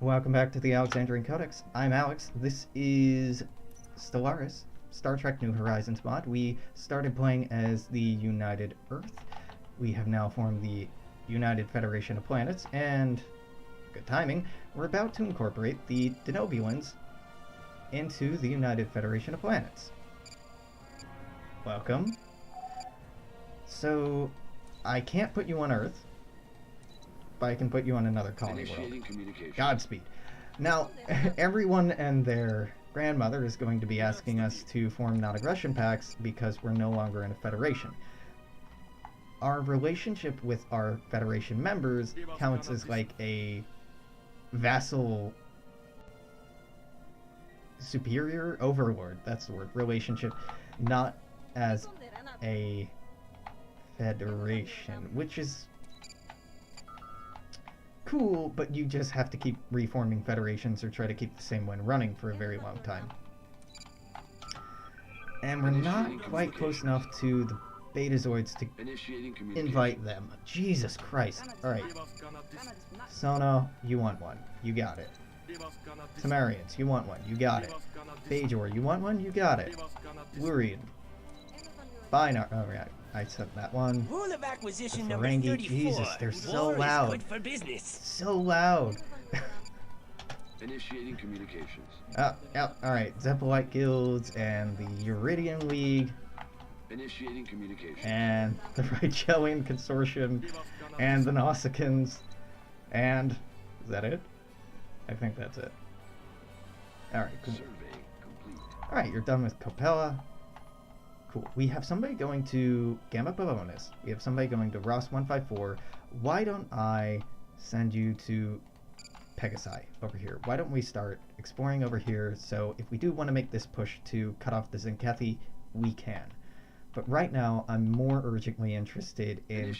Welcome back to the Alexandrian Codex. I'm Alex. This is Stellaris, Star Trek New Horizons mod. We started playing as the United Earth. We have now formed the United Federation of Planets, and good timing, we're about to incorporate the Denobuans into the United Federation of Planets. Welcome. So, I can't put you on Earth, but I can put you on another colony world. Godspeed. Now, everyone and their grandmother is going to be asking us to form non-aggression pacts because we're no longer in a federation. Our relationship with our federation members counts as like a vassal superior overlord, that's the word, relationship, not as a federation, which is cool, but you just have to keep reforming federations or try to keep the same one running for a very long time. And we're not quite close enough to the Betazoids to invite them. Jesus Christ. Alright. Sono, you want one. You got it. Tamarians, you want one. You got it. Bajor, you want one. You got it. Lurian. Binar. Oh, right. I said that one. Rule of acquisition number Ferengi. 34. Jesus, they're so War loud. is good for business. So loud. Initiating communications. Alright. Zeppelite guilds and the Uridian League. Initiating communications. And the Rigelian Consortium. And the Nausicaans. And is that it? I think that's it. Alright, cool. Survey complete. Alright, you're done with Capella. Cool. We have somebody going to Gamma Balonis. We have somebody going to Ross 154. Why don't I send you to Pegasi over here? Why don't we start exploring over here? So if we do want to make this push to cut off the Zenkethi, we can. But right now, I'm more urgently interested in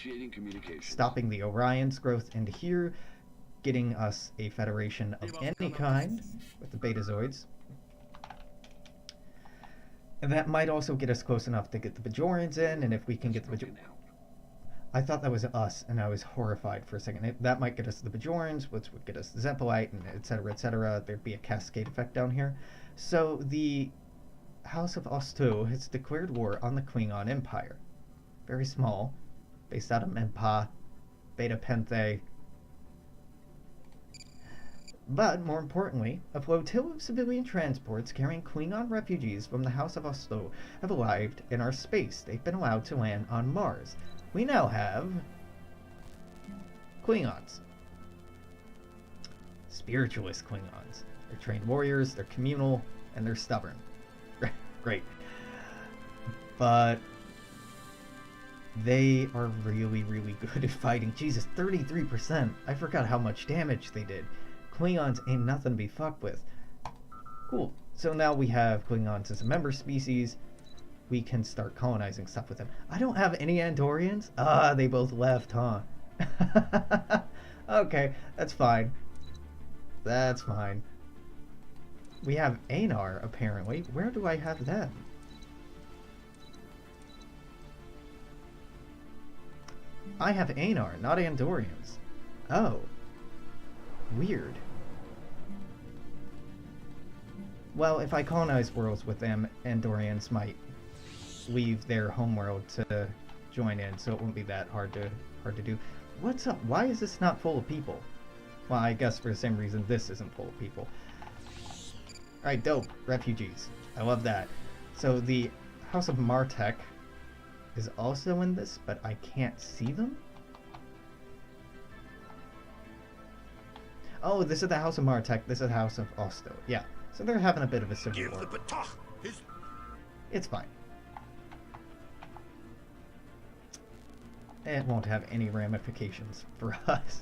stopping the Orion's growth into here, getting us a federation of any kind with the Betazoids. And that might also get us close enough to get the Bajorans in, and if we can get the Bajorans... I thought that was us, and I was horrified for a second. That might get us the Bajorans, which would get us the Zeppelite, and etc., etc. There'd be a cascade effect down here. So the House of Osto has declared war on the Klingon Empire. Very small, based out of Mempa, Beta Penthe. But, more importantly, a flotilla of civilian transports carrying Klingon refugees from the House of Osto have arrived in our space. They've been allowed to land on Mars. We now have Klingons. Spiritualist Klingons. They're trained warriors, they're communal, and they're stubborn. Great. But they are really, really good at fighting. Jesus, 33%. I forgot how much damage they did. Klingons ain't nothing to be fucked with. Cool. So now we have Klingons as a member species. We can start colonizing stuff with them. I don't have any Andorians? Ah, they both left, huh? Okay, that's fine. That's fine. We have Anar, apparently. Where do I have them? I have Anar, not Andorians. Oh. Weird. Well, if I colonize worlds with them, Andorians might leave their homeworld to join in, so it won't be that hard to do. What's up? Why is this not full of people? Well, I guess for the same reason this isn't full of people. Alright, dope. Refugees. I love that. So the House of Martek is also in this, but I can't see them? Oh, this is the House of Martek, this is the House of Osto. Yeah, so they're having a bit of a civil war. It's fine. It won't have any ramifications for us.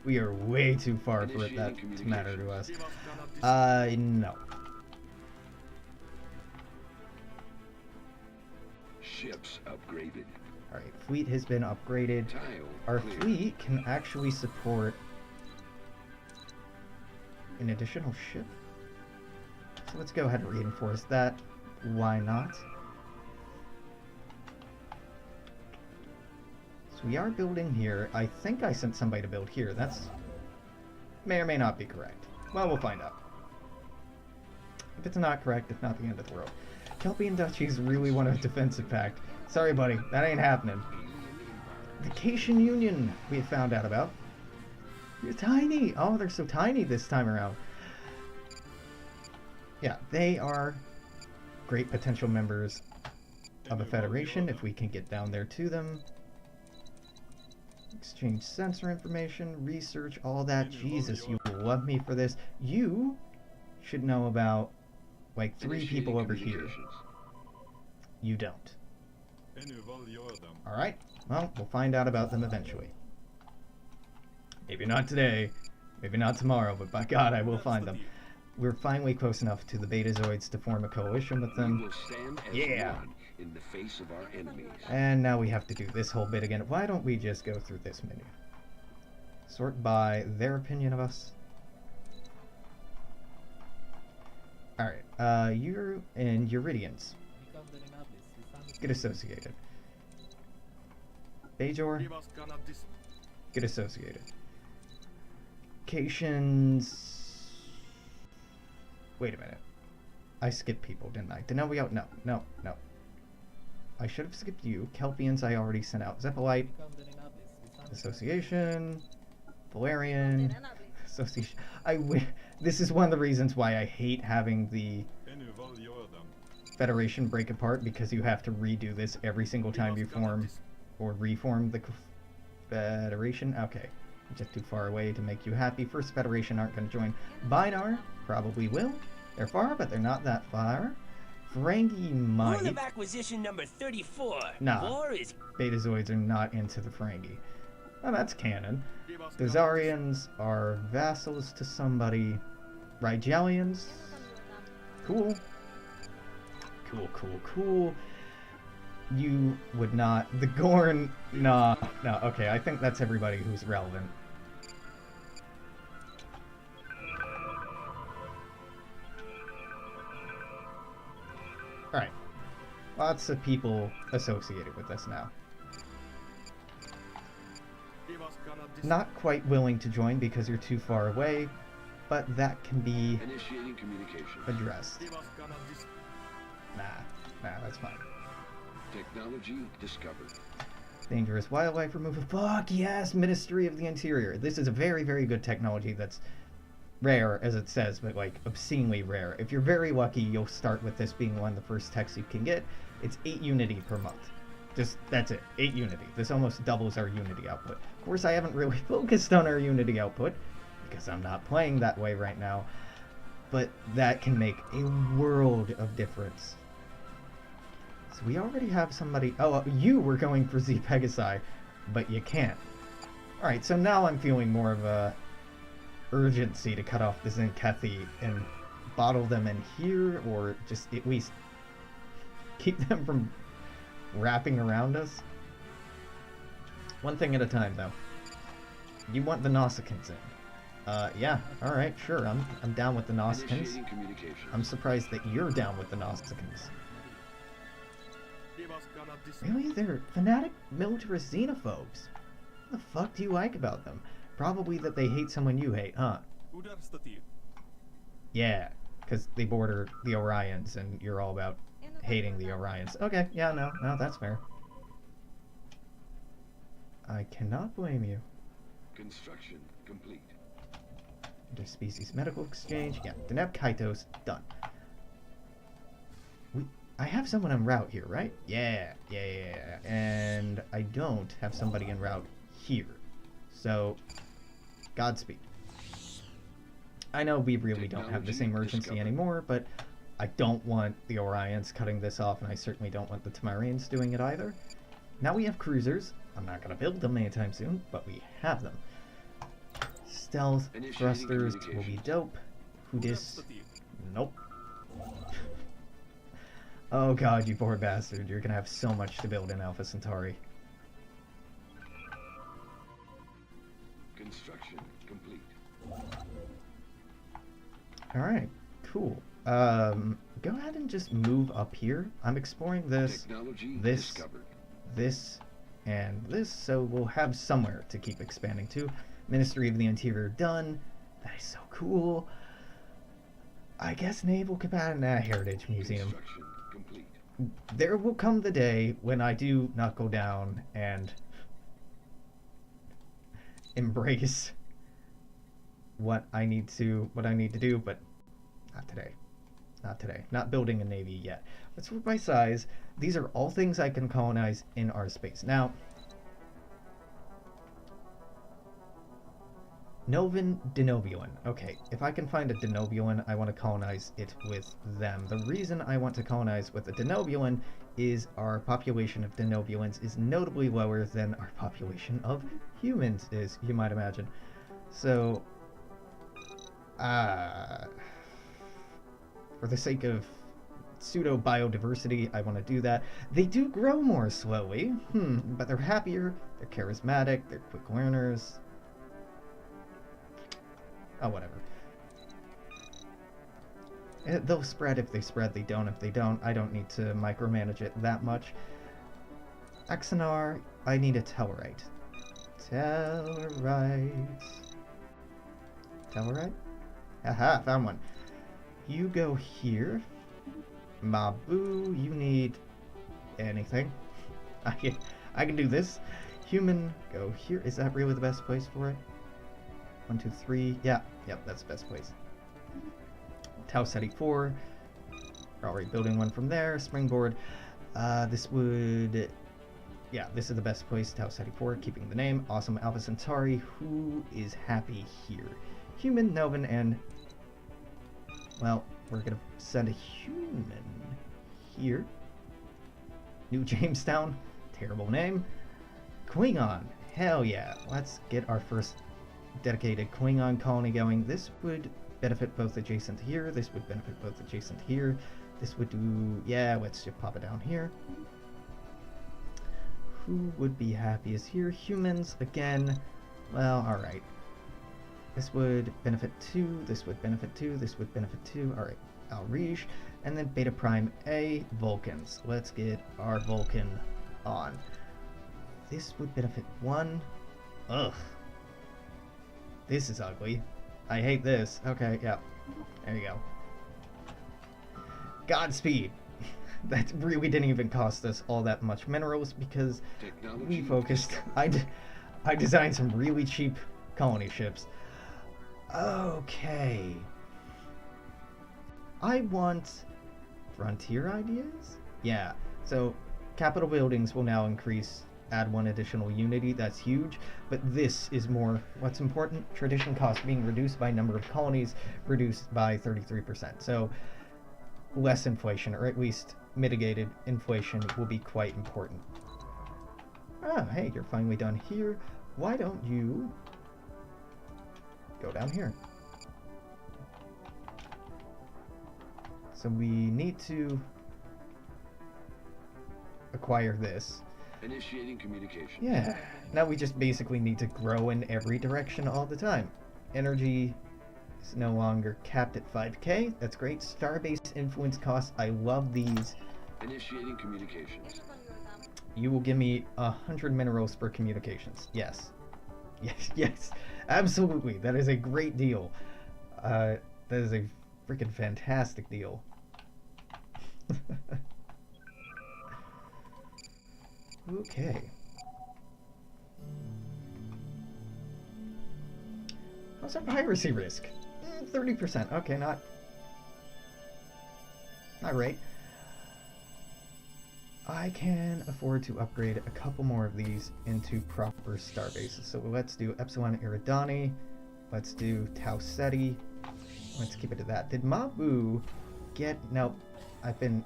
We are way too far for that to matter to us. No. Ships upgraded. Alright, fleet has been upgraded. Our fleet can actually support an additional ship. So let's go ahead and reinforce that. Why not? So we are building here. I think I sent somebody to build here. That's may or may not be correct. Well, we'll find out. If it's not correct, it's not the end of the world. Kelpie and Dutchies really want a defensive pact. Sorry, buddy, that ain't happening. The Cation Union we found out about. You're tiny! Oh, they're so tiny this time around. Yeah, they are great potential members of a federation if we can get down there to them. Exchange sensor information, research, all that. Jesus, you love me for this. You should know about like 3 people over here. You don't. Alright, well, we'll find out about them eventually. Maybe not today, maybe not tomorrow, but by God, I will find them. We're finally close enough to the Betazoids to form a coalition with them. We will stand as Yeah! one in the face of our enemies. And now we have to do this whole bit again. Why don't we just go through this menu? Sort by their opinion of us. Alright, you're in Euridians. Get associated. Bajor, get associated. Cations. Wait a minute. I skipped people, didn't I? Denelio? No. I should have skipped you. Kelpians I already sent out. Zeppelite. Association. Valerian. Association. This is one of the reasons why I hate having the Federation break apart, because you have to redo this every single time you form or reform the Federation. Okay. Just too far away to make you happy. First Federation aren't going to join. Binar probably will. They're far, but they're not that far. Ferengi might. Rule of acquisition number 34. Nah. War is Betazoids are not into the Ferengi. Oh, that's canon. The Zarians are vassals to somebody. Rigelians. Cool. Cool. You would not. The Gorn. Nah. No, okay, I think that's everybody who's relevant. Alright. Lots of people associated with us now. Not quite willing to join because you're too far away, but that can be Initiating communication. addressed. Nah, that's fine. Technology discovered. Dangerous wildlife removal. Fuck yes, Ministry of the Interior. This is a very, very good technology that's rare, as it says, but like obscenely rare. If you're very lucky, you'll start with this being one of the first techs you can get. It's 8 Unity per month. Just, that's it. 8 Unity. This almost doubles our Unity output. Of course, I haven't really focused on our Unity output, because I'm not playing that way right now. But that can make a world of difference. So we already have somebody... Oh, you were going for Z Pegasi, but you can't. Alright, so now I'm feeling more of a urgency to cut off the Zenkethi and bottle them in here, or just at least keep them from wrapping around us. One thing at a time, though. You want the Nausicaans in. Yeah, alright, sure, I'm down with the Nausicaans. Initiating communication. I'm surprised that you're down with the Nausicaans. Really? They're fanatic militarist xenophobes. What the fuck do you like about them? Probably that they hate someone you hate, huh? Yeah, because they border the Orions, and you're all about hating the Orions. Okay, yeah, no, that's fair. I cannot blame you. Construction complete. Interspecies medical exchange. Yeah, Deneb Kaitos, done. I have someone en route here, right? Yeah. And I don't have somebody en route here. So, Godspeed. I know we really don't have the same urgency anymore, but I don't want the Orions cutting this off, and I certainly don't want the Tamarians doing it either. Now we have cruisers. I'm not going to build them anytime soon, but we have them. Stealth thrusters will be dope. Who dis? Nope. Oh god, you poor bastard. You're gonna have so much to build in Alpha Centauri. Construction complete. Alright, cool. Go ahead and just move up here. I'm exploring this, Technology this, discovered. this, and this, so we'll have somewhere to keep expanding to. Ministry of the Interior done. That is so cool. I guess Naval Combatant Heritage Museum. Construction complete. There will come the day when I do knuckle down and embrace what I need to do, but not today. Not today. Not building a navy yet. Let's work by size. These are all things I can colonize in our space. Now, Novan Denobulan. Okay, if I can find a Denobulan, I want to colonize it with them. The reason I want to colonize with a Denobulan is our population of Denobulans is notably lower than our population of humans is, you might imagine. So, for the sake of pseudo-biodiversity, I want to do that. They do grow more slowly, but they're happier, they're charismatic, they're quick learners. Oh, whatever. They'll spread if they spread, they don't if they don't. I don't need to micromanage it that much. Axanar, I need a Tellarite. Tellarite? Haha, found one. You go here. Mabu, you need anything. I can do this. Human, go here. Is that really the best place for it? 1, 2, 3. Yeah, yep, that's the best place. Tau Ceti 4. We're already building one from there. Springboard. This would... Yeah, this is the best place. Tau Ceti 4, keeping the name. Awesome Alpha Centauri. Who is happy here? Human, Novan, and... Well, we're gonna send a human here. New Jamestown. Terrible name. Klingon. Hell yeah. Let's get our first dedicated Klingon colony going. This would benefit both adjacent here. This would benefit both adjacent here. This would do... Yeah, let's just pop it down here. Who would be happiest here? Humans, again. Well, alright. This would benefit 2. This would benefit 2. This would benefit 2. Alright. Alriche. And then Beta Prime A, Vulcans. Let's get our Vulcan on. This would benefit 1. Ugh. This is ugly. I hate this. Okay, yeah. There you go. Godspeed. That really didn't even cost us all that much minerals because we focused. I designed some really cheap colony ships. Okay. I want frontier ideas? Yeah. So capital buildings will now increase. Add 1 additional unity, that's huge, but this is more what's important. Tradition cost being reduced by number of colonies, reduced by 33%. So less inflation, or at least mitigated inflation, will be quite important. Ah, hey, you're finally done here. Why don't you go down here? So we need to acquire this. Initiating communication. Yeah, now we just basically need to grow in every direction all the time. Energy is no longer capped at 5k. That's great. Starbase influence costs. I love these. Initiating communications. You will give me 100 minerals for communications. Yes. Yes, yes. Absolutely. That is a great deal. That is a freaking fantastic deal. Okay. How's our piracy risk? 30%. Okay, not great. I can afford to upgrade a couple more of these into proper starbases. So let's do Epsilon Eridani. Let's do Tau Ceti. Let's keep it at that. Did Mabu get... No, I've been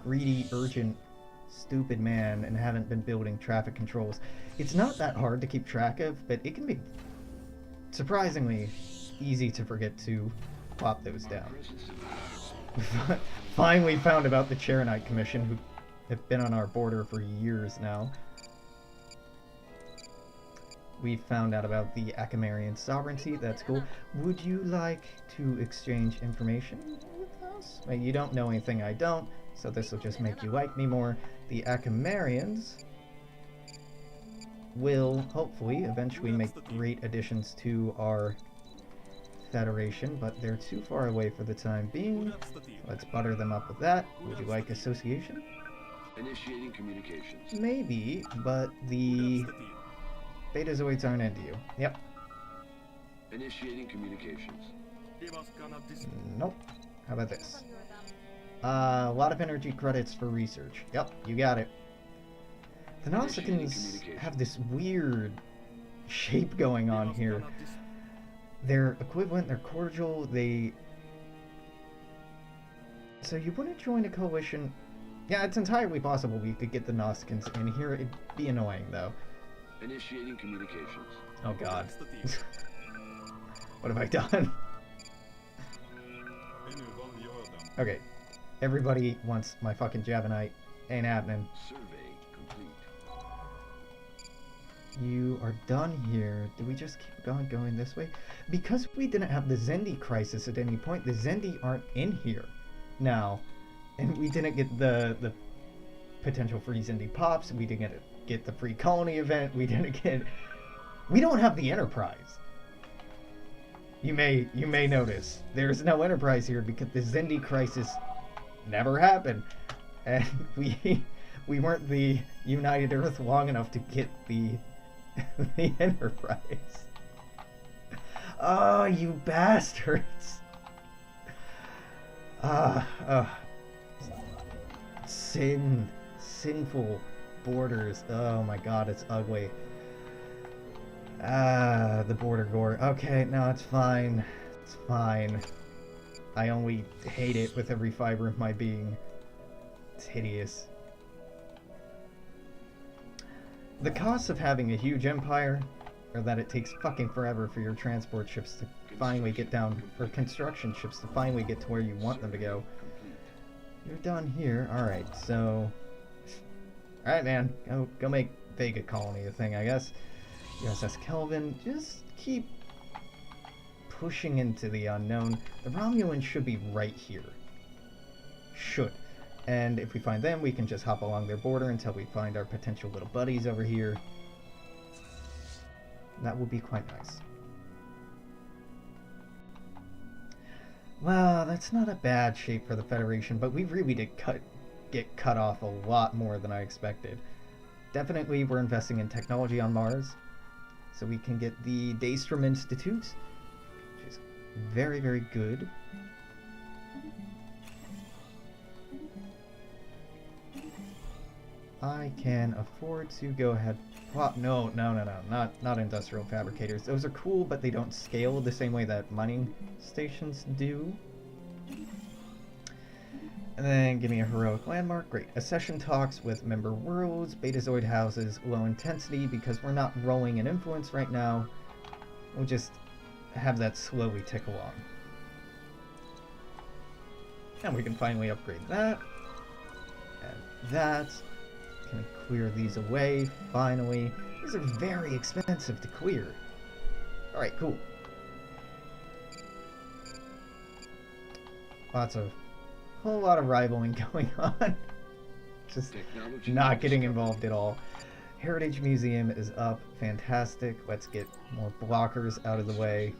greedy, urgent, stupid man and haven't been building traffic controls. It's not that hard to keep track of, but it can be surprisingly easy to forget to plop those down. Finally found about the Charonite Commission, who have been on our border for years now. We found out about the Acamarian sovereignty. That's cool. Would you like to exchange information with us? Well, you don't know anything I don't, so this will just make you like me more. The Acamarians will hopefully eventually make great additions to our Federation, but they're too far away for the time being. Let's butter them up with that. Would you like association? Initiating communications. Maybe, but the Betazoids aren't into you. Yep. Initiating communications. Nope. How about this? A lot of energy credits for research. Yep, you got it. The Nausicaans have this weird shape going on here. They're equivalent, they're cordial, So you wouldn't join a coalition? Yeah, it's entirely possible we could get the Nausicaans in here. It'd be annoying, though. Initiating communications. Oh god. What have I done? Okay. Everybody wants my fucking Javanite. Ain't happening. Survey complete. You are done here. Do we just keep going this way? Because we didn't have the Zendi crisis at any point, the Zendi aren't in here now. And we didn't get the potential free Zendi pops. We didn't get the free colony event. We don't have the Enterprise. You may notice there's no Enterprise here because the Zendi crisis never happened, and we weren't the United Earth long enough to get the Enterprise. Oh, you bastards! Sinful borders. Oh my god, it's ugly. The border gore. Okay, no, it's fine. It's fine. I only hate it with every fiber of my being. It's hideous. The costs of having a huge empire are that it takes fucking forever for your transport ships to finally get down, or construction ships to finally get to where you want them to go. You're done here. Alright, so... Alright, man. Go make Vega Colony a thing, I guess. USS Kelvin. Just keep pushing into the unknown. The Romulans should be right here. Should. And if we find them, we can just hop along their border until we find our potential little buddies over here. That will be quite nice. Well, that's not a bad shape for the Federation, but we really did get cut off a lot more than I expected. Definitely we're investing in technology on Mars, so we can get the Daystrom Institute, which is very, very good. I can afford to go ahead. Well, no, not industrial fabricators. Those are cool, but they don't scale the same way that mining stations do. And then give me a heroic landmark. Great. Accession talks with member worlds, Betazoid houses, low intensity, because we're not rolling in influence right now. We'll just have that slowly tick along. And we can finally upgrade that. And that. Can clear these away, finally. These are very expensive to clear. Alright, cool. Whole lot of rivaling going on. Just not getting involved at all. Heritage Museum is up. Fantastic. Let's get more blockers out of the way.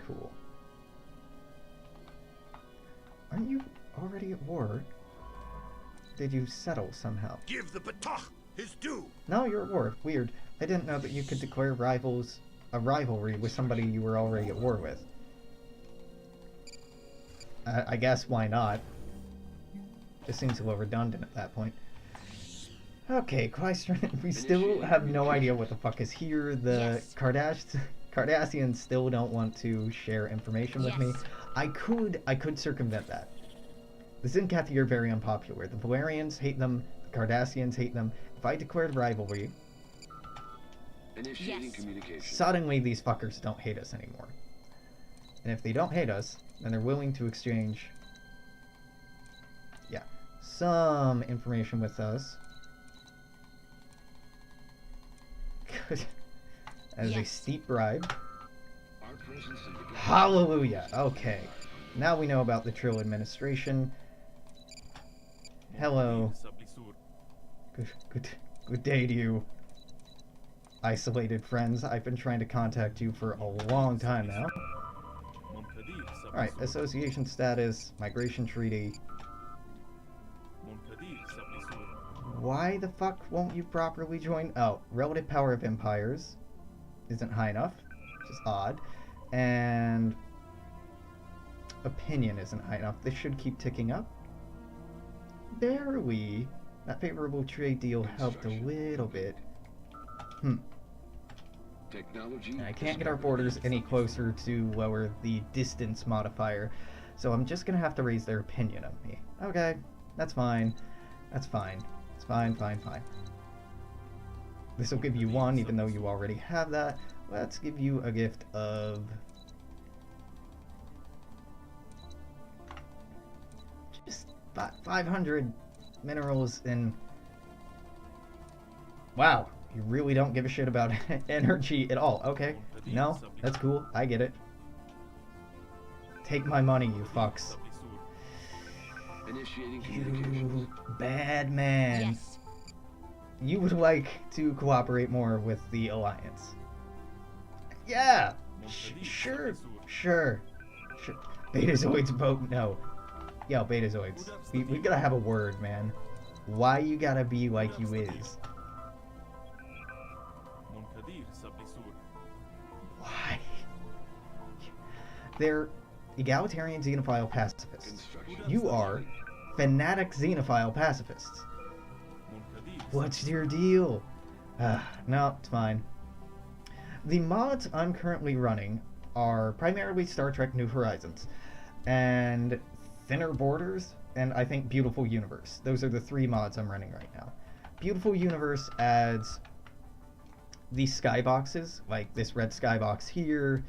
Cool. Aren't you already at war? Did you settle somehow? Give the Batah his due. No, you're at war. Weird. I didn't know that you could declare a rivalry with somebody you were already at war with. I guess why not? Just seems a little redundant at that point. Okay, Quaistron, we still have no idea what the fuck is here. The Cardassians still don't want to share information with me. I could circumvent that. The Zincathi are very unpopular. The Valerians hate them. The Cardassians hate them. If I declared rivalry, Initiating communication. suddenly these fuckers don't hate us anymore. And if they don't hate us, then they're willing to exchange, yeah, some information with us. As a steep bribe. Our presence in the Hallelujah. Okay. Now we know about the Trill administration. Hello. Good day to you. isolated friends. I've been trying to contact you for a long time now. Alright, association status, migration treaty. Why the fuck won't you properly join? Oh, relative power of empires isn't high enough, which is odd. And opinion isn't high enough. This should keep ticking up. Barely. That favorable trade deal helped a little bit. Technology. And I can't get our borders any closer to lower the distance modifier, so I'm just gonna have to raise their opinion of me. Okay, that's fine. That's fine. It's fine, fine, fine. This will give you 1, even though you already have that. Let's give you a gift of... just 500 minerals and... Wow, you really don't give a shit about energy at all. Okay, no, that's cool. I get it. Take my money, you fucks. Initiating You communications. bad man. Yes. You would like to cooperate more with the Alliance. Yeah! Sure. Betazoids vote no. Yo, Betazoids. We gotta have a word, man. Why you gotta be like you is? Why? They're egalitarian xenophile pacifists. Construction. You are fanatic xenophile pacifists. What's your deal? No, it's fine. The mods I'm currently running are primarily Star Trek New Horizons and Thinner Borders, and I think Beautiful Universe. Those are the 3 mods I'm running right now. Beautiful Universe adds these skyboxes, like this red skybox here,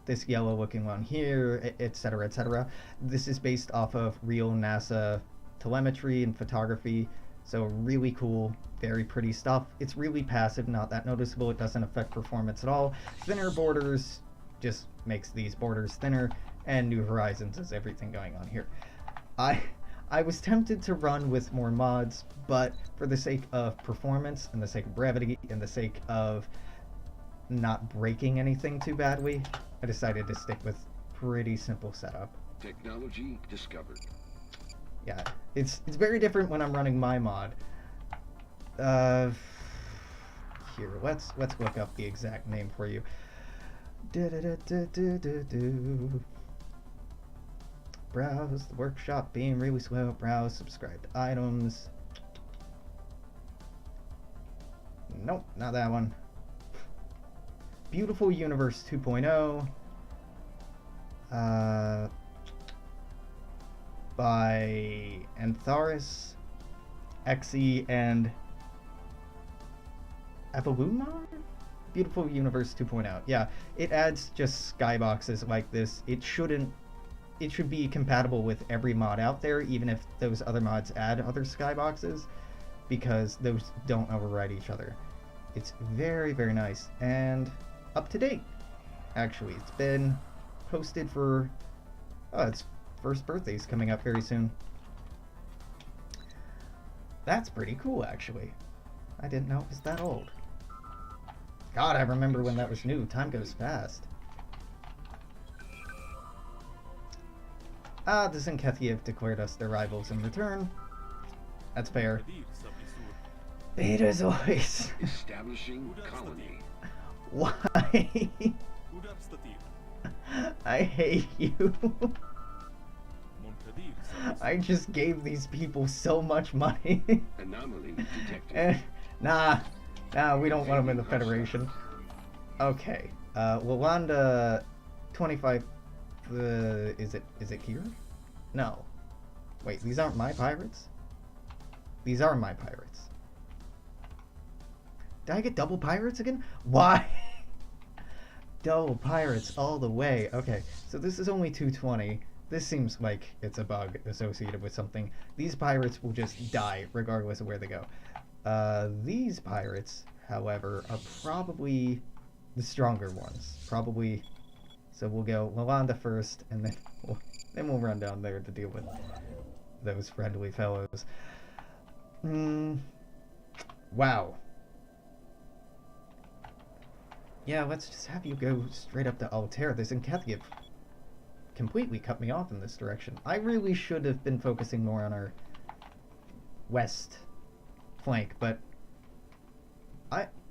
this yellow looking one here, etc., etc. This is based off of real NASA telemetry and photography, so really cool, very pretty stuff. It's really passive, not that noticeable. It doesn't affect performance at all. Thinner Borders just makes these borders thinner, and New Horizons is everything going on here. I was tempted to run with more mods, but for the sake of performance and the sake of brevity and the sake of not breaking anything too badly, I decided to stick with pretty simple setup. Technology discovered. Yeah, it's very different when I'm running my mod. Here, let's look up the exact name for you. Browse the workshop being really slow. Browse subscribed items. Nope, not that one. Beautiful Universe 2.0. By Antharis, Xe, and Evolumar? Beautiful Universe 2.0. Yeah, it adds just skyboxes like this. It should be compatible with every mod out there, even if those other mods add other skyboxes, because those don't override each other. It's very, very nice and up to date. Actually, it's been posted for its first birthday's coming up very soon. That's pretty cool, actually. I didn't know it was that old. God, I remember when that was new. Time goes fast. The Zinkethiev declared us their rivals in return. That's fair. Betazoids! Establishing colony. Why? I hate you. I just gave these people so much money. Anomaly detected. Nah, we don't want them in the Federation. Okay, Wawanda 25, is it here? No. Wait, these aren't my pirates? These are my pirates. Did I get double pirates again? Why? Double pirates all the way. Okay, so this is only 220. This seems like it's a bug associated with something. These pirates will just die regardless of where they go. These pirates, however, are probably the stronger ones. Probably. So we'll go Lalanda first, and then we'll run down there to deal with those friendly fellows. Wow. Yeah, let's just have you go straight up to Altair. This Inkathiv completely cut me off in this direction. I really should have been focusing more on our west flank, but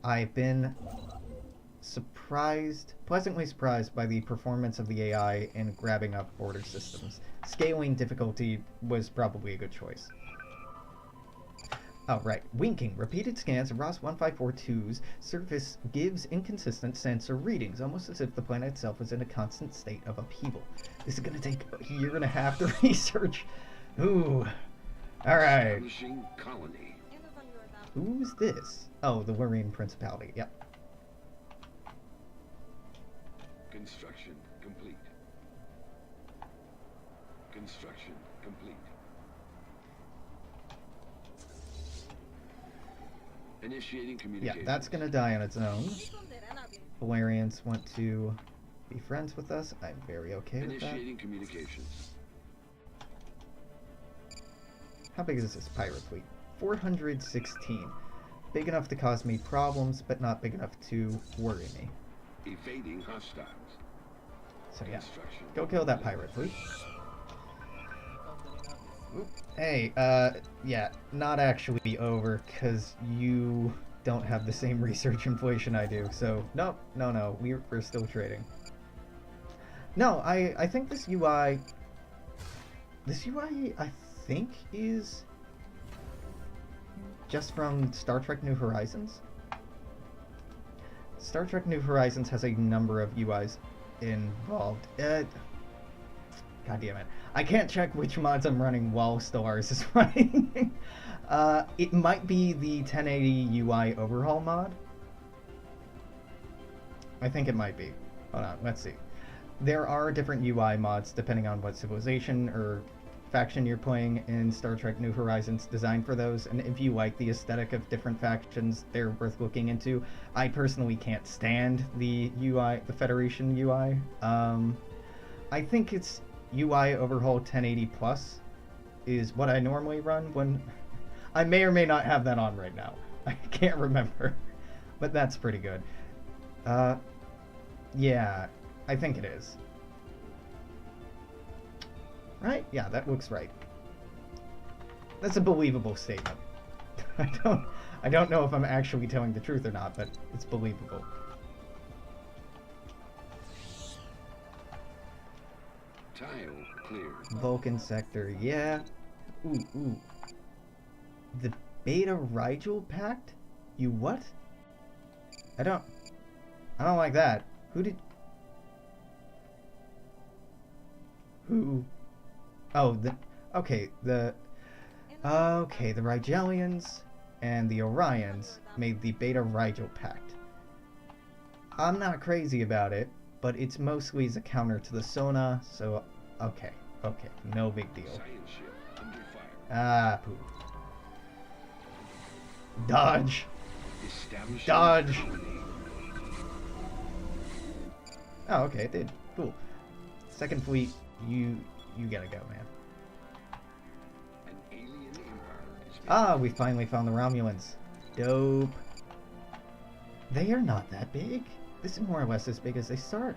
I've been pleasantly surprised by the performance of the AI in grabbing up border systems. Scaling difficulty was probably a good choice. Oh, right. Winking. Repeated scans of Ross 1542's surface gives inconsistent sensor readings, almost as if the planet itself was in a constant state of upheaval. This is going to take a year and a half to research. Ooh. Alright. Establishing colony. Who's this? Oh, the Warrian Principality. Yep. Construction complete. Construction complete. Initiating communication. Yeah, that's gonna die on its own. Valerians want to be friends with us. I'm very okay with that. Initiating communications. How big is this pirate fleet? 416. Big enough to cause me problems, but not big enough to worry me. Evading hostiles. So yeah, go kill that pirate fleet. Oop. Hey, yeah, not actually over, because you don't have the same research inflation I do, so no, we're still trading. No, I think this UI, I think is just from Star Trek New Horizons. Star Trek New Horizons has a number of UIs involved. God damn it. I can't check which mods I'm running while Stellaris is running. It might be the 1080 UI overhaul mod. I think it might be. Hold on, let's see. There are different UI mods depending on what civilization or faction you're playing in Star Trek New Horizons designed for those, and if you like the aesthetic of different factions, they're worth looking into. I personally can't stand the UI, the Federation UI. I think it's UI overhaul 1080 plus is what I normally run when I may or may not have that on right now. I can't remember, but that's pretty good. Yeah, I think it is. Right? Yeah, that looks right. That's a believable statement. I don't know if I'm actually telling the truth or not, but it's believable. Tile clear. Vulcan sector, yeah. Ooh. The Beta Rigel Pact? You what? I don't like that. Who? Oh, the Rigelians and the Orions made the Beta Rigel Pact. I'm not crazy about it, but it's mostly as a counter to the Sona, so okay, no big deal. Science ship under fire. Ah, poo. Dodge! Establishing Dodge! colony. Oh, okay, it did. Cool. Second fleet, you gotta go, man. An alien empire is being Ah, we finally found the Romulans. Dope. They are not that big. This is more or less as big as they start.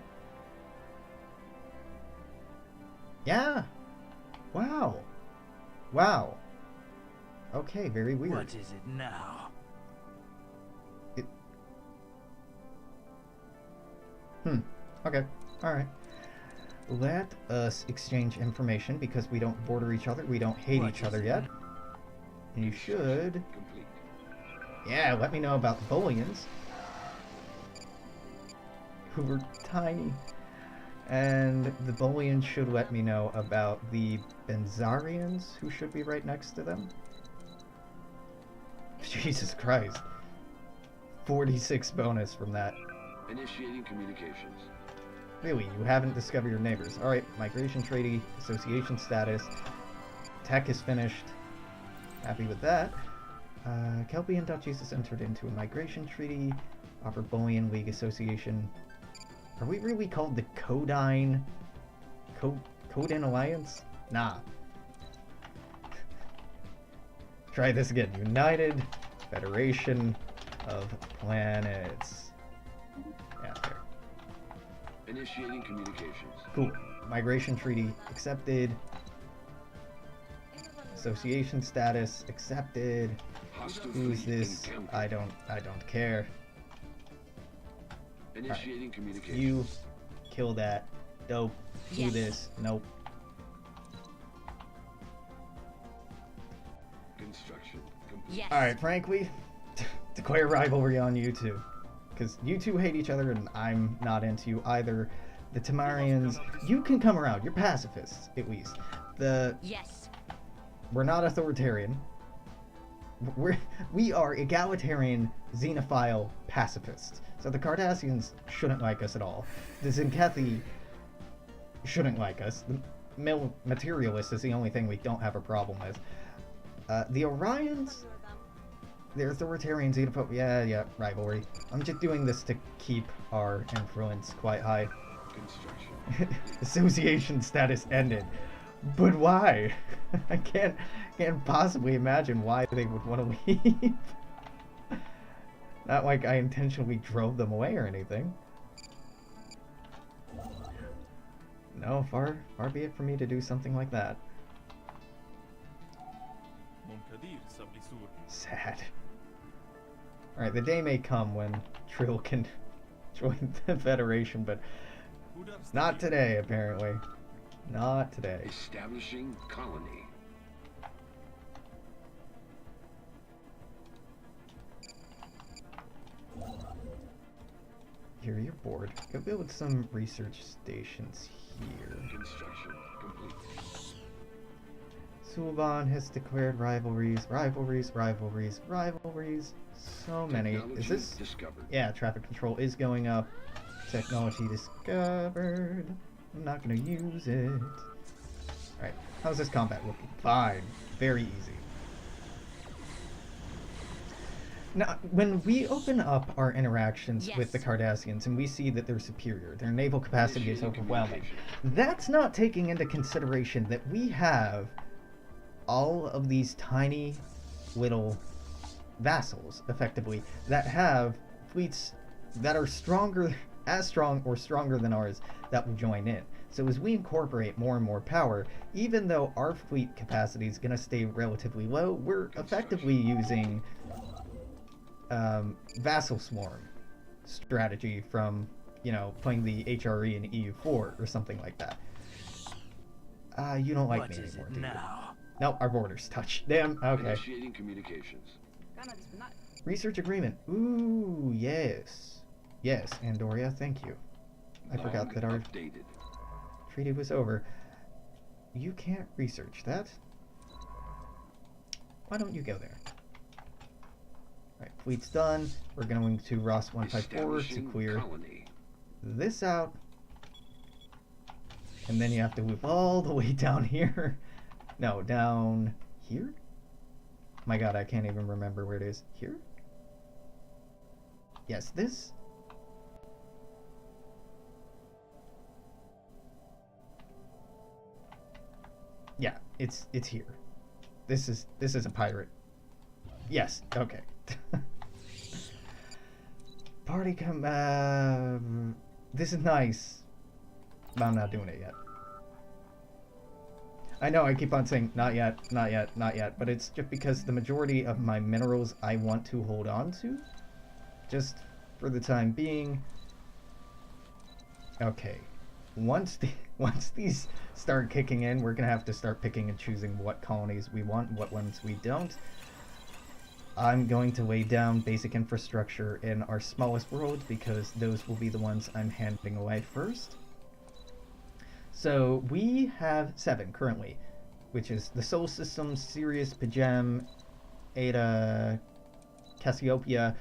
Yeah. Wow. Okay, very weird. What is it now? Okay. Alright. Let us exchange information because we don't border each other. We don't hate each other yet. And you should... complete. Yeah, let me know about the Bolians. Who were tiny. And the Bolians should let me know about the Benzarians, who should be right next to them. Jesus Christ. 46 bonus from that. Initiating communications. Really, you haven't discovered your neighbors. Alright, migration treaty, association status. Tech is finished. Happy with that. Kelpian Duchies has entered into a migration treaty. Offer Bolian League Association. Are we really called the Codine Alliance? Nah. Try this again. United Federation of Planets. Yeah. Initiating communications. Cool. Migration treaty accepted. Association status accepted. Hostile Who's fleet this? encountered. I don't care. Initiating communications. You kill that. Dope. Do Yes. this. Nope. Construction complete. Yes. Alright, frankly, declare rivalry on you two. Because you two hate each other and I'm not into you either. The Tamarians, you can come around. You're pacifists, at least. Yes. We're not authoritarian. We are egalitarian, xenophile pacifists. So the Cardassians shouldn't like us at all. The Zenkethi shouldn't like us. The materialist is the only thing we don't have a problem with. The Orions, they're authoritarian, xenophobe. Yeah, rivalry. I'm just doing this to keep our influence quite high. Construction. Association status ended. But why? I can't possibly imagine why they would want to leave. Not like I intentionally drove them away or anything. No, far be it for me to do something like that. Sad. Alright, the day may come when Trill can join the Federation, but not today, apparently. Not today. Establishing colony. Here, you're bored. Go build some research stations here. Construction complete. Sulban has declared rivalries. So many. Is Technology this? discovered? Yeah, traffic control is going up. Technology discovered. I'm not gonna use it. Alright, how's this combat looking? Fine. Very easy. Now, when we open up our interactions with the Cardassians and we see that they're superior, their naval capacity is Initiating overwhelming, communication. that's not taking into consideration that we have all of these tiny little vassals, effectively, that have fleets that are stronger, as strong or stronger than ours, that will join in. So as we incorporate more and more power, even though our fleet capacity is going to stay relatively low, we're effectively using vassal swarm strategy from, you know, playing the HRE in EU4 or something like that. You don't like me anymore, do you? No, our borders touch. Damn, okay. Initiating communications. Research agreement. Ooh, yes. Yes, Andoria, thank you. I forgot that our Updated. treaty was over. You can't research that. Why don't you go there? Alright, fleet's done. We're going to Ross 154 to Establishing clear colony. this out. And then you have to move all the way down here. No, down here? My god, I can't even remember where it is. Here? Yes, this? Yeah, it's here. This is a pirate. Yes, okay. Party come this is nice. But I'm not doing it yet. I know I keep on saying not yet, not yet, not yet, but it's just because the majority of my minerals I want to hold on to. Just for the time being. Okay. Once these start kicking in, we're gonna have to start picking and choosing what colonies we want, what ones we don't. I'm going to lay down basic infrastructure in our smallest world because those will be the ones I'm handing away first. So we have 7 currently, which is the Sol System, Sirius, Pajem, Eta, Cassiopeia.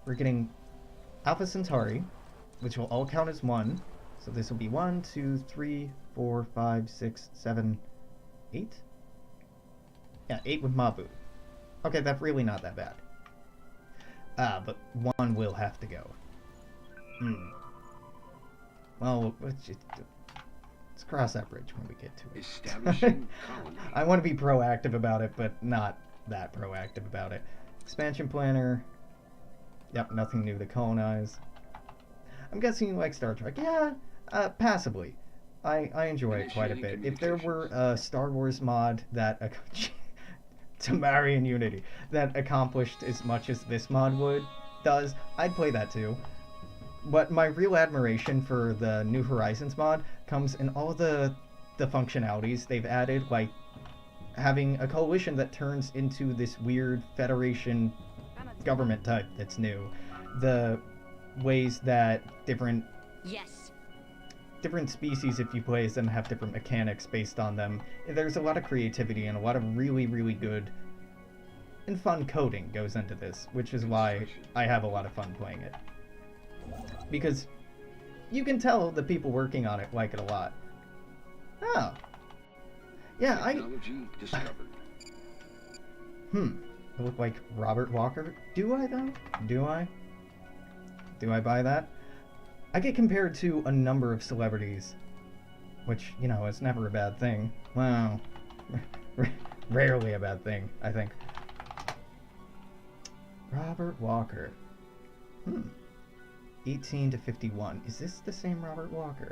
We're getting Alpha Centauri, which will all count as 1. So this will be 1, 2, 3, 4, 5, 6, 7, 8? Yeah, 8 with Mabu. Okay, that's really not that bad. But 1 will have to go. Well, let's cross that bridge when we get to it. Establishing colony. I want to be proactive about it, but not that proactive about it. Expansion planner. Yep, nothing new to colonize. I'm guessing you like Star Trek. Yeah, Passively. I enjoy it quite a bit. If there were a Star Wars mod that Tamarian Unity that accomplished as much as this mod does, I'd play that too. But my real admiration for the New Horizons mod comes in all the functionalities they've added, like having a coalition that turns into this weird Federation government type that's new. The ways that different species, if you play as them, have different mechanics based on them. There's a lot of creativity and a lot of really, really good and fun coding goes into this, which is why I have a lot of fun playing it. Because you can tell the people working on it like it a lot. Oh. Yeah, Technology discovered. I look like Robert Walker. Do I, though? Do I? Do I buy that? I get compared to a number of celebrities, which, you know, is never a bad thing. Well, rarely a bad thing, I think. Robert Walker. 18 to 51. Is this the same Robert Walker?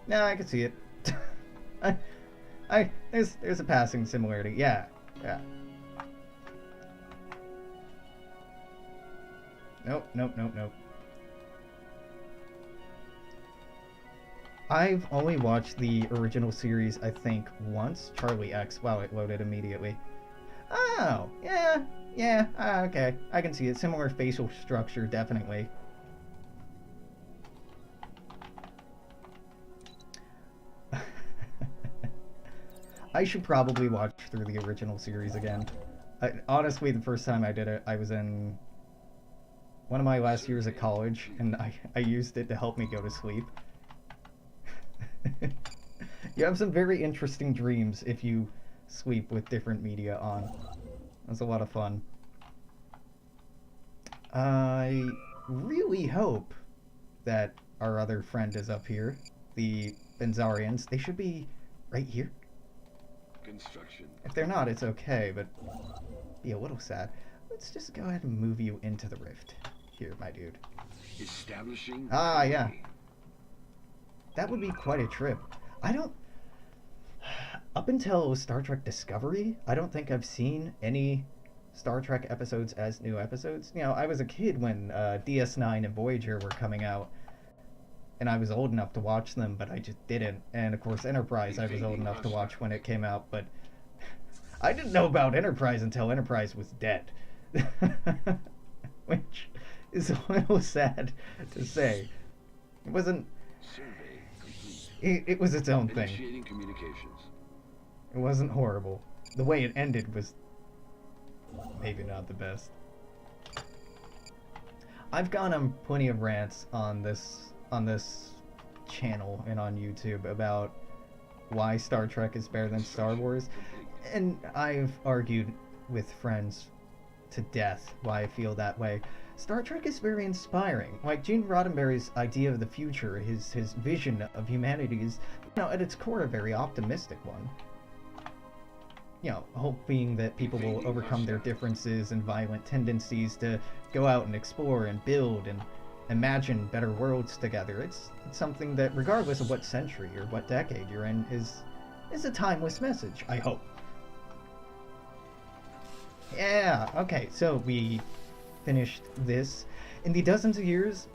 No, I can see it. There's a passing similarity. Yeah. Nope. I've only watched the original series, I think, once. Charlie X. Wow, it loaded immediately. Oh, yeah, okay. I can see it. Similar facial structure, definitely. I should probably watch through the original series again. Honestly, the first time I did it, I was in one of my last years at college, and I used it to help me go to sleep. You have some very interesting dreams if you sleep with different media on. That's a lot of fun. I really hope that our other friend is up here. The Benzarians. They should be right here. Construction. If they're not, it's okay, but be a little sad. Let's just go ahead and move you into the rift. Here, my dude. Establishing. Ah, yeah. That would be quite a trip. I don't... Up until Star Trek Discovery, I don't think I've seen any Star Trek episodes as new episodes. You know, I was a kid when DS9 and Voyager were coming out, and I was old enough to watch them, but I just didn't. And of course, Enterprise I was old enough to watch when it came out, but I didn't know about Enterprise until Enterprise was dead. Which is a little sad to say. It wasn't... Survey complete. It was its own thing. Initiating communications. It wasn't horrible. The way it ended was maybe not the best. I've gone on plenty of rants on this channel and on YouTube about why Star Trek is better than Star Wars, and I've argued with friends to death why I feel that way. Star Trek is very inspiring. Like Gene Roddenberry's idea of the future, his vision of humanity is, you know, at its core a very optimistic one. You know, hoping that people will overcome their differences and violent tendencies to go out and explore and build and imagine better worlds together. It's something that, regardless of what century or what decade you're in, is a timeless message, I hope. Yeah, okay, so we finished this. In dozens of years,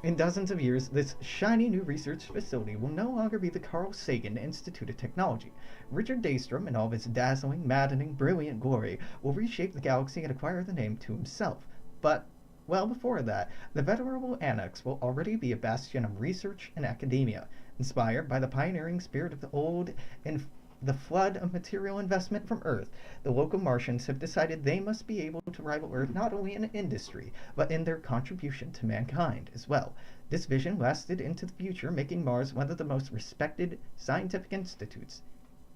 this shiny new research facility will no longer be the Carl Sagan Institute of Technology. Richard Daystrom, in all of his dazzling, maddening, brilliant glory, will reshape the galaxy and acquire the name to himself. But, well before that, the venerable annex will already be a bastion of research and academia, inspired by the pioneering spirit of the old and the flood of material investment from Earth. The local Martians have decided they must be able to rival Earth not only in industry, but in their contribution to mankind as well. This vision lasted into the future, making Mars one of the most respected scientific institutes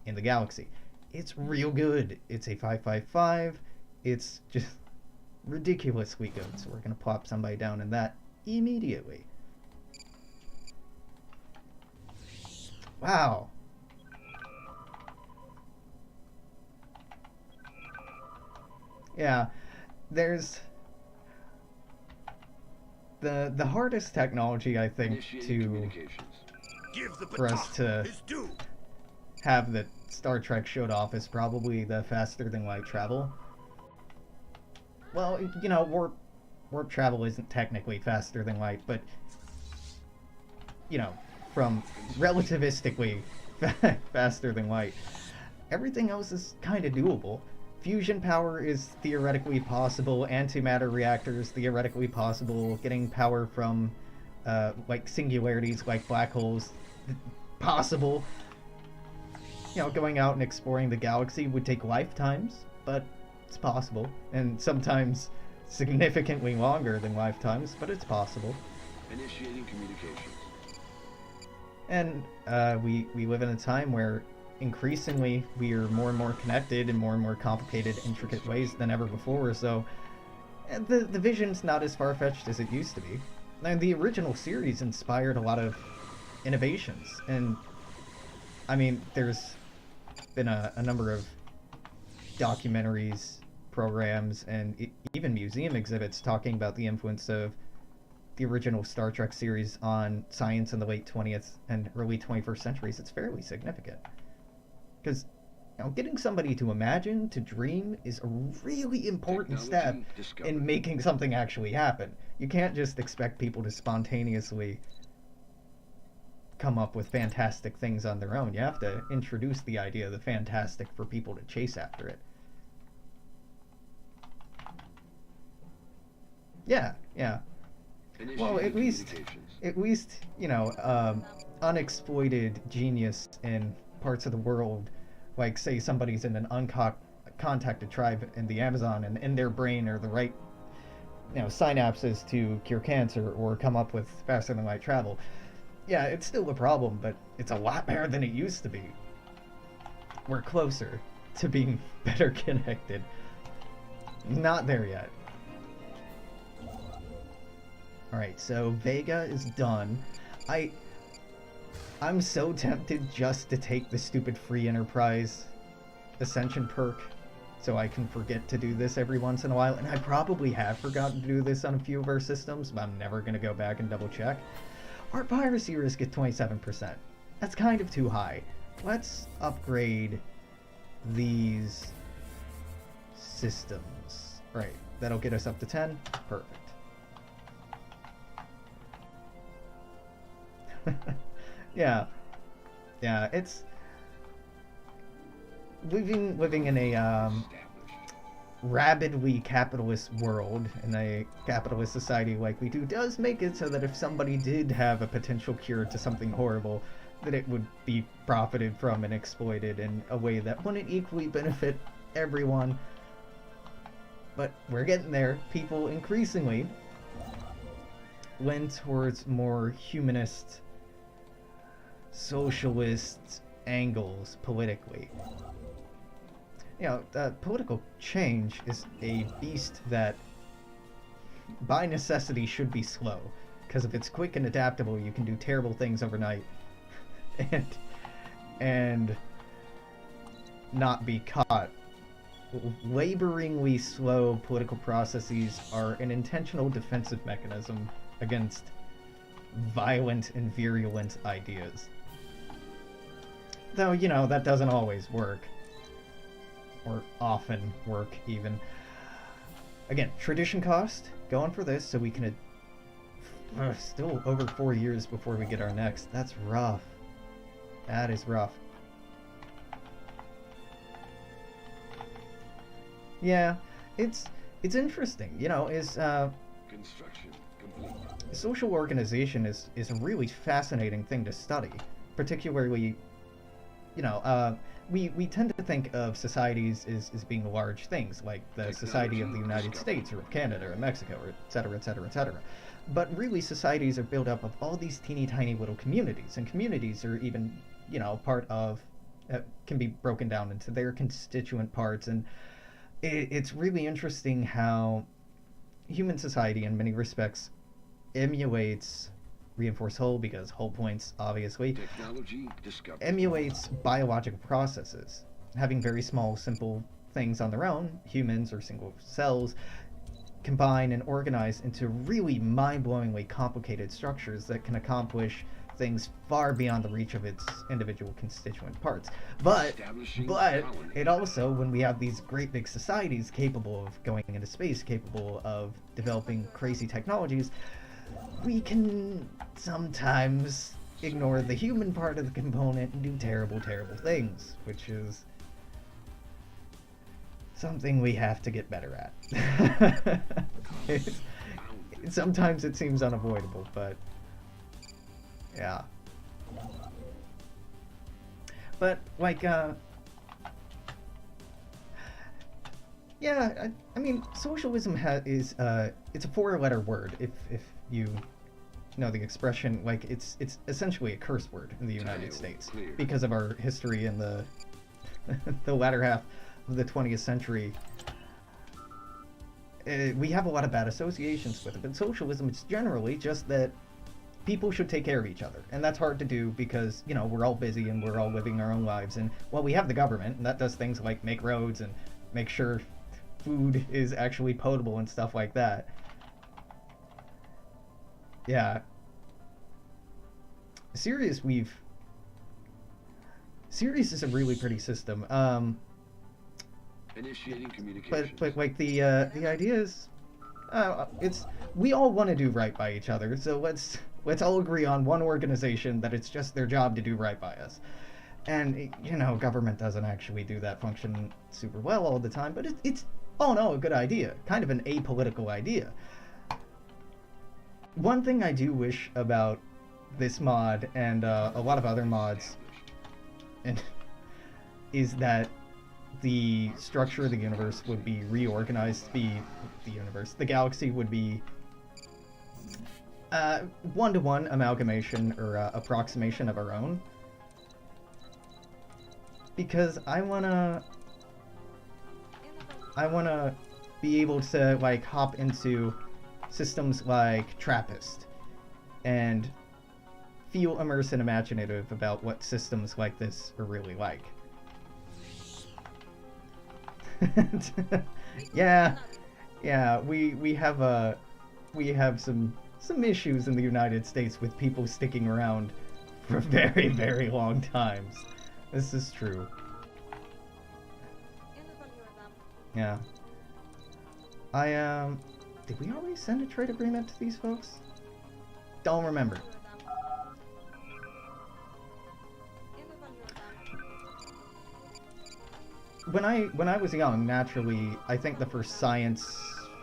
in the galaxy. It's real good. It's a 555. It's just ridiculously good, so we're going to plop somebody down in that immediately. Wow. Yeah, there's the hardest technology, I think, Initiating to communications. Give the for us Batah to his due. have that Star Trek showed off is probably the faster than light travel. Well, you know, warp travel isn't technically faster than light, but you know, from relativistically faster than light. Everything else is kind of doable. Fusion power is theoretically possible. Antimatter reactors theoretically possible. Getting power from like singularities, like black holes, possible. You know, going out and exploring the galaxy would take lifetimes, but it's possible, and sometimes significantly longer than lifetimes, but it's possible. Initiating communications. And we live in a time where increasingly we are more and more connected in more and more complicated, intricate ways than ever before, so the vision's not as far-fetched as it used to be. And the original series inspired a lot of innovations, and I mean, there's been a number of documentaries, programs, and even museum exhibits talking about the influence of the original Star Trek series on science in the late 20th and early 21st centuries. It's fairly significant. Because, you know, getting somebody to imagine, to dream, is a really important step in making something actually happen. You can't just expect people to spontaneously come up with fantastic things on their own. You have to introduce the idea of the fantastic for people to chase after it. Yeah. Well, at least, you know, unexploited genius in parts of the world, like, say, somebody's in an uncontacted tribe in the Amazon, and in their brain are the right, you know, synapses to cure cancer or come up with faster than light travel. Yeah, it's still a problem, but it's a lot better than it used to be. We're closer to being better connected. Not there yet. Alright, so Vega is done. I'm so tempted just to take the stupid free Enterprise Ascension perk so I can forget to do this every once in a while, and I probably have forgotten to do this on a few of our systems, but I'm never going to go back and double check. Our piracy risk at 27%. That's kind of too high. Let's upgrade these systems. Right, that'll get us up to 10. Perfect. Yeah, it's living in a rabidly capitalist world, in a capitalist society like we do, does make it so that if somebody did have a potential cure to something horrible, that it would be profited from and exploited in a way that wouldn't equally benefit everyone. But we're getting there. People increasingly lean towards more humanist, socialist angles politically. You know, political change is a beast that by necessity should be slow, because if it's quick and adaptable, you can do terrible things overnight and not be caught. Laboringly slow political processes are an intentional defensive mechanism against violent and virulent ideas. Though, you know, that doesn't always work. Or often work, even. Again, tradition cost, going for this so we can... still over 4 years before we get our next. That's rough. That is rough. Yeah, it's interesting, you know, Construction complete. social organization is a really fascinating thing to study, particularly, you know, we tend to think of societies as being large things, like the Society of the United States, or of Canada, or Mexico, or et cetera, et cetera, et cetera. But really, societies are built up of all these teeny tiny little communities, and communities are even, you know, part of, can be broken down into their constituent parts, and it's really interesting how human society, in many respects, emulates reinforced whole, because whole points, obviously, emulates biological processes. Having very small, simple things on their own, humans or single cells, combine and organize into really mind-blowingly complicated structures that can accomplish things far beyond the reach of its individual constituent parts. But it also, when we have these great big societies capable of going into space, capable of developing crazy technologies, we can sometimes ignore the human part of the component and do terrible, terrible things, which is something we have to get better at. Sometimes it seems unavoidable, but yeah. But like, yeah, I mean, socialism is it's a four-letter word. If you know the expression, like it's essentially a curse word in the United States because of our history in the the latter half of the 20th century. We have a lot of bad associations with it, but socialism is generally just that people should take care of each other, and that's hard to do because, you know, we're all busy and we're all living our own lives, and well, we have the government, and that does things like make roads and make sure food is actually potable and stuff like that. Yeah. Sirius is a really pretty system. Initiating communication. But like the idea is, it's we all want to do right by each other, so let's all agree on one organization that it's just their job to do right by us. And you know, government doesn't actually do that function super well all the time, but it's all in all a good idea, kind of an apolitical idea. One thing I do wish about this mod and a lot of other mods and is that the structure of the universe would be reorganized to be the galaxy would be one-to-one amalgamation or approximation of our own, because I wanna be able to like hop into systems like Trappist and feel immersed and imaginative about what systems like this are really like. yeah, we have some issues in the United States with people sticking around for very, very long times. This is true. Yeah. Did we already send a trade agreement to these folks? Don't remember. When I was young, naturally, I think the first science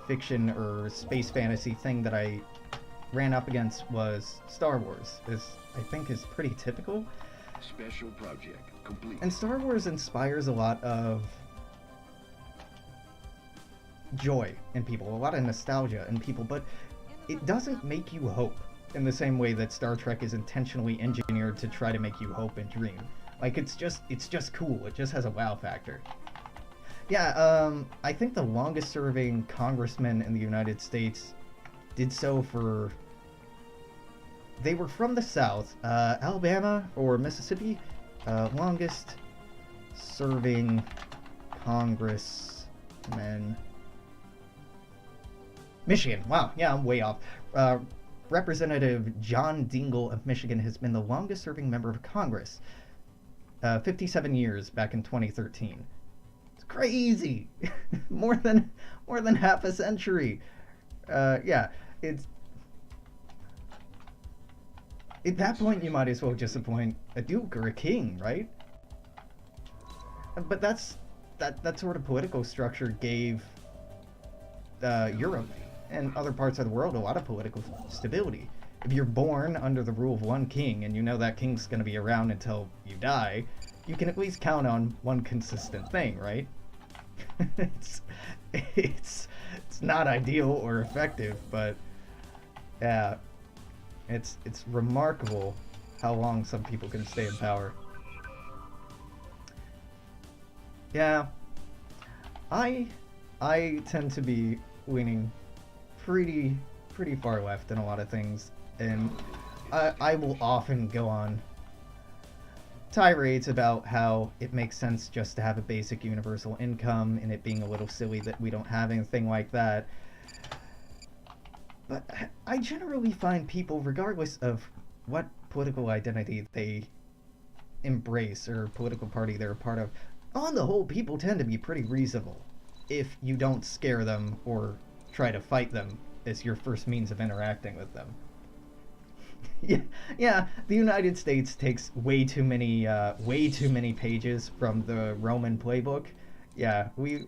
fiction or space fantasy thing that I ran up against was Star Wars. I think is pretty typical. Special project complete. And Star Wars inspires a lot of joy in people, a lot of nostalgia in people, but it doesn't make you hope in the same way that Star Trek is intentionally engineered to try to make you hope and dream. Like, it's just cool. It just has a wow factor. Yeah, I think the longest serving congressman in the United States did so for... They were from the South, Alabama or Mississippi. Longest serving congressman... Michigan. Wow, yeah, I'm way off. Representative John Dingell of Michigan has been the longest serving member of Congress. 57 years back in 2013. It's crazy. more than half a century. Yeah, it's at that point you might as well just appoint a duke or a king, right? But that sort of political structure gave Europe and other parts of the world a lot of political stability. If you're born under the rule of one king and you know that king's going to be around until you die, you can at least count on one consistent thing, right? it's not ideal or effective, but yeah, it's remarkable how long some people can stay in power. Yeah, I tend to be leaning pretty far left in a lot of things, and I will often go on tirades about how it makes sense just to have a basic universal income, and it being a little silly that we don't have anything like that. But I generally find people, regardless of what political identity they embrace or political party they're a part of, on the whole, people tend to be pretty reasonable if you don't scare them or try to fight them as your first means of interacting with them. Yeah, the United States takes way too many pages from the Roman playbook. Yeah, we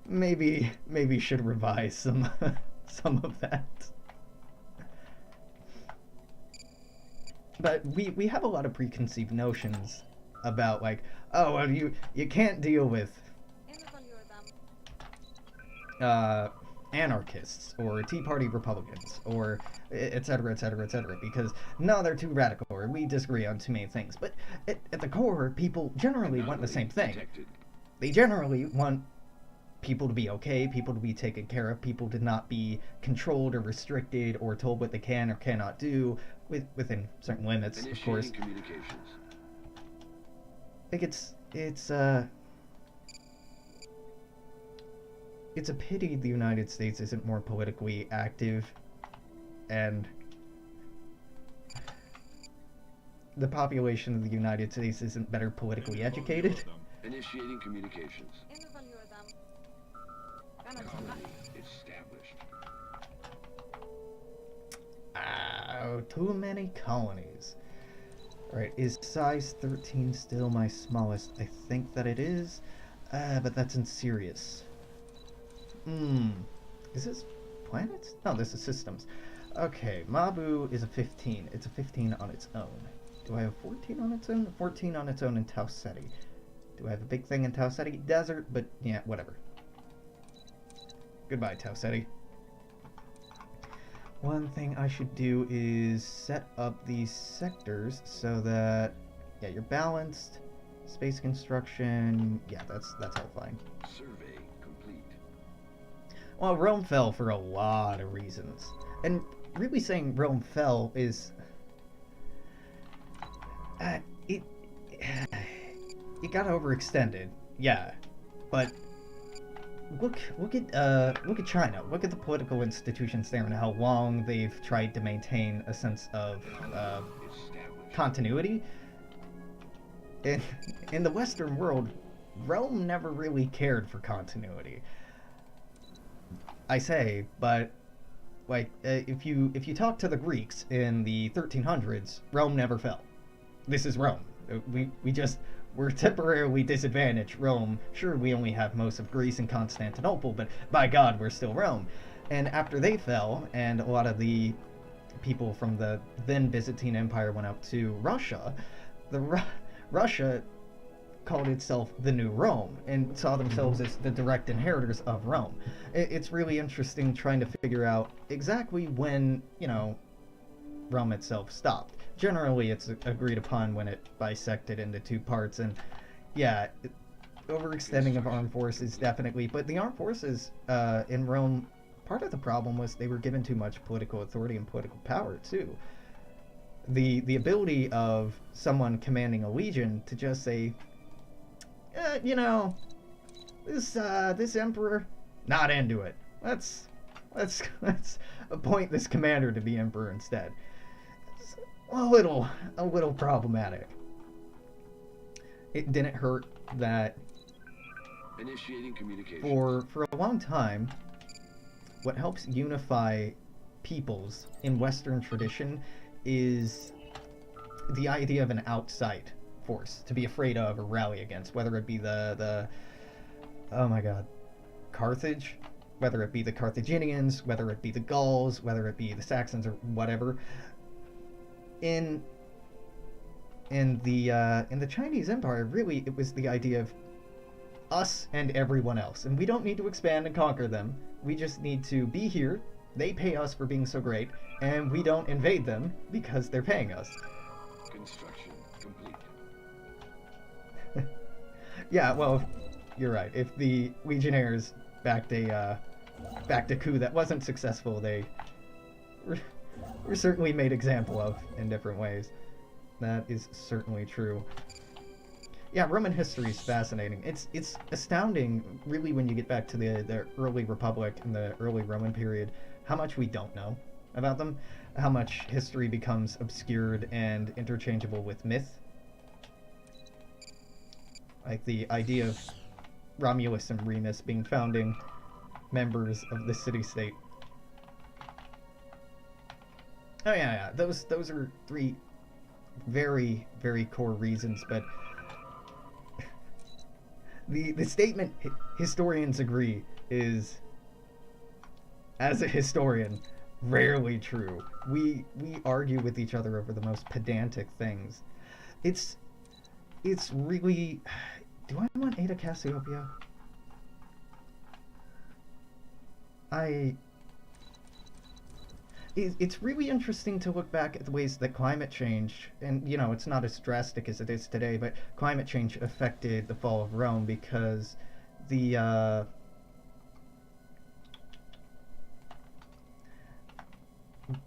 maybe should revise some some of that. But we have a lot of preconceived notions about, like, oh, well, you can't deal with anarchists or Tea Party Republicans or etc., because no, they're too radical or we disagree on too many things. But at the core, people generally want the same thing. They generally want people to be okay, people to be taken care of, people to not be controlled or restricted or told what they can or cannot do within certain limits, of course. I think it's a pity the United States isn't more politically active, and the population of the United States isn't better politically educated. Initiating communications. Colony established. Too many colonies. Alright, is size 13 still my smallest? I think that it is, but that's in Sirius. Is this planets? No, this is systems. Okay, Mabu is a 15. It's a 15 on its own. Do I have 14 on its own? 14 on its own in Tau Ceti. Do I have a big thing in Tau Ceti? Desert, but yeah, whatever. Goodbye, Tau Ceti. One thing I should do is set up these sectors so that, yeah, you're balanced. Space construction, yeah, that's all fine. Survey complete. Well, Rome fell for a lot of reasons. And really saying Rome fell is... it got overextended, yeah. But look at China. Look at the political institutions there and how long they've tried to maintain a sense of continuity. In the Western world, Rome never really cared for continuity. I say, but like if you talk to the Greeks in the 1300s, Rome never fell. This is Rome. We're temporarily disadvantaged. Rome, sure, we only have most of Greece and Constantinople, but by God, we're still Rome. And after they fell, and a lot of the people from the then Byzantine Empire went out to Russia, Russia called itself the New Rome and saw themselves as the direct inheritors of Rome. It's really interesting trying to figure out exactly when, Rome itself stopped. Generally, it's agreed upon when it bisected into two parts, and yeah, overextending of armed forces definitely. But the armed forces in Rome, part of the problem was they were given too much political authority and political power too. The ability of someone commanding a legion to just say, this emperor, not into it. Let's appoint this commander to be emperor instead. It's a little problematic. It didn't hurt that Initiating communication. for a long time, what helps unify peoples in Western tradition is the idea of an outside force to be afraid of or rally against, whether it be the oh my god, Carthage, whether it be the Carthaginians, whether it be the Gauls, whether it be the Saxons or whatever. In the Chinese Empire, really, it was the idea of us and everyone else, and we don't need to expand and conquer them. We just need to be here. They pay us for being so great, and we don't invade them because they're paying us. Construction complete. Yeah, well, you're right. If the Legionnaires backed a coup that wasn't successful, they were certainly made example of in different ways. That is certainly true. Yeah, Roman history is fascinating. It's astounding, really, when you get back to the early Republic and the early Roman period, how much we don't know about them, how much history becomes obscured and interchangeable with myth. Like the idea of Romulus and Remus being founding members of the city-state. Oh yeah, those are three very, very core reasons, but the statement historians agree is, as a historian, rarely true. We argue with each other over the most pedantic things. It's really... Do I want Ada Cassiopeia? It's really interesting to look back at the ways that climate change, and you know, it's not as drastic as it is today, but climate change affected the fall of Rome, because the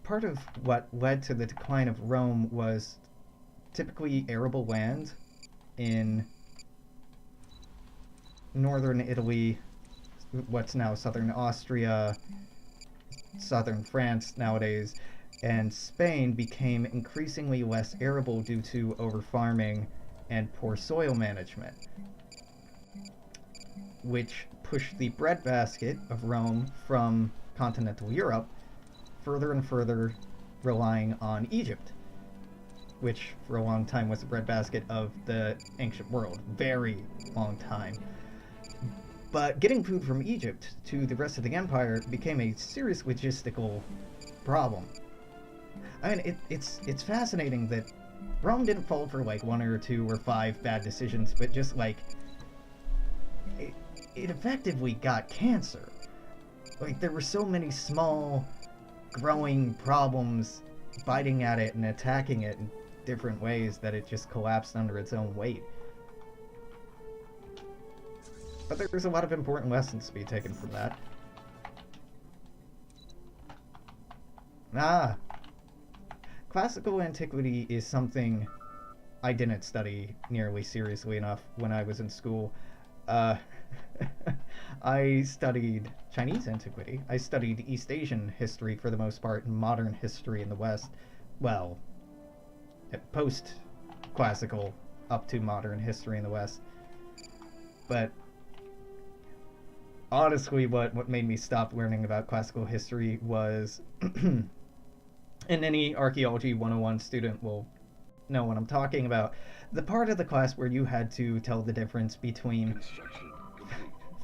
part of what led to the decline of Rome was typically arable land in northern Italy, what's now southern Austria, southern France nowadays, and Spain became increasingly less arable due to over-farming and poor soil management, which pushed the breadbasket of Rome from continental Europe further and further relying on Egypt, which for a long time was the breadbasket of the ancient world. Very long time. But getting food from Egypt to the rest of the empire became a serious logistical problem. I mean, it's fascinating that Rome didn't fall for like 1 or 2 or 5 bad decisions, but just like it effectively got cancer. Like, there were so many small growing problems biting at it and attacking it in different ways that it just collapsed under its own weight. But there's a lot of important lessons to be taken from that. Classical antiquity is something I didn't study nearly seriously enough when I was in school. I studied Chinese antiquity. I studied East Asian history for the most part, and modern history in the West. Well, post-classical up to modern history in the West. But honestly, what made me stop learning about classical history was, and any Archaeology 101 student will know what I'm talking about, the part of the class where you had to tell the difference between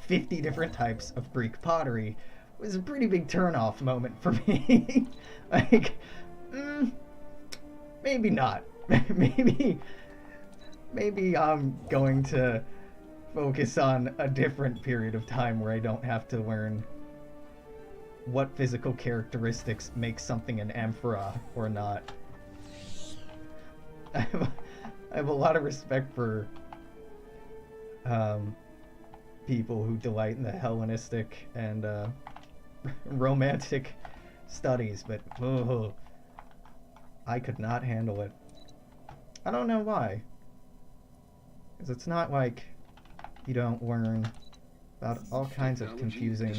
50 different types of Greek pottery was a pretty big turn-off moment for me. Like, maybe not. maybe I'm going to focus on a different period of time where I don't have to learn what physical characteristics make something an amphora or not. I have a lot of respect for people who delight in the Hellenistic and romantic studies, but I could not handle it. I don't know why. Because it's not like you don't learn about all kinds of confusing...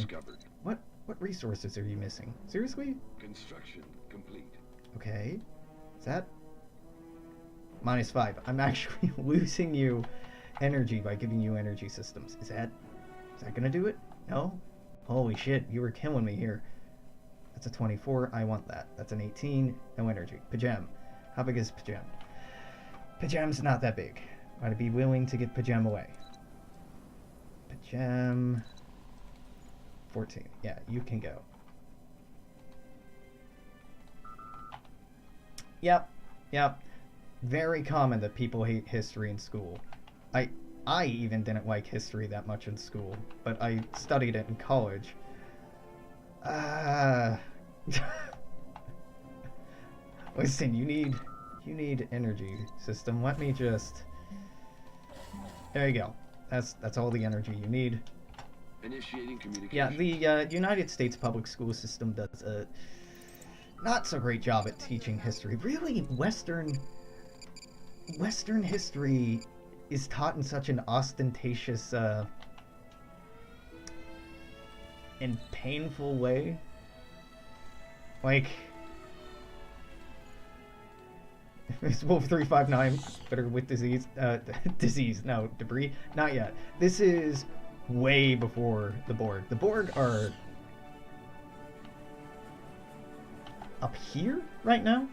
What resources are you missing? Seriously? Construction complete. Okay. Is that... -5. I'm actually losing you energy by giving you energy systems. Is that gonna do it? No? Holy shit, you were killing me here. That's a 24. I want that. That's an 18. No energy. Pajem. How big is Pajem? Pajem's not that big. I'd be willing to get Pajem away. Pajem... 14. Yeah, you can go. Yep. Very common that people hate history in school. I even didn't like history that much in school, but I studied it in college. Listen, you need energy system. Let me just... There you go. That's all the energy you need. Initiating communication. Yeah, the United States public school system does a not so great job at teaching history. Really, Western history is taught in such an ostentatious and painful way. Like, it's Wolf 359 better with disease. Disease, no, debris, not yet. This is way before the Borg. The Borg are up here right now.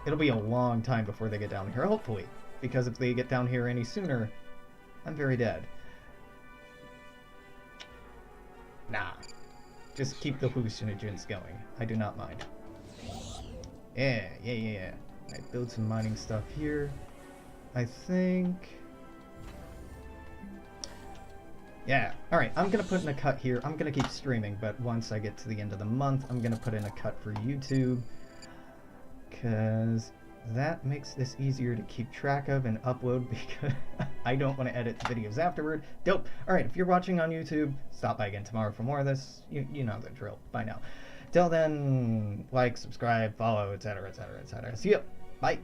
It'll be a long time before they get down here, hopefully, because if they get down here any sooner, I'm very dead. Nah, just keep the hallucinogens going. I do not mind. Yeah. I build some mining stuff here. I think. Yeah, alright, I'm gonna put in a cut here. I'm gonna keep streaming, but once I get to the end of the month, I'm gonna put in a cut for YouTube, because that makes this easier to keep track of and upload, because I don't want to edit the videos afterward. Dope. Alright, if you're watching on YouTube, stop by again tomorrow for more of this. You know the drill by now. Till then, like, subscribe, follow, etc., etc., etc. See ya. Bye.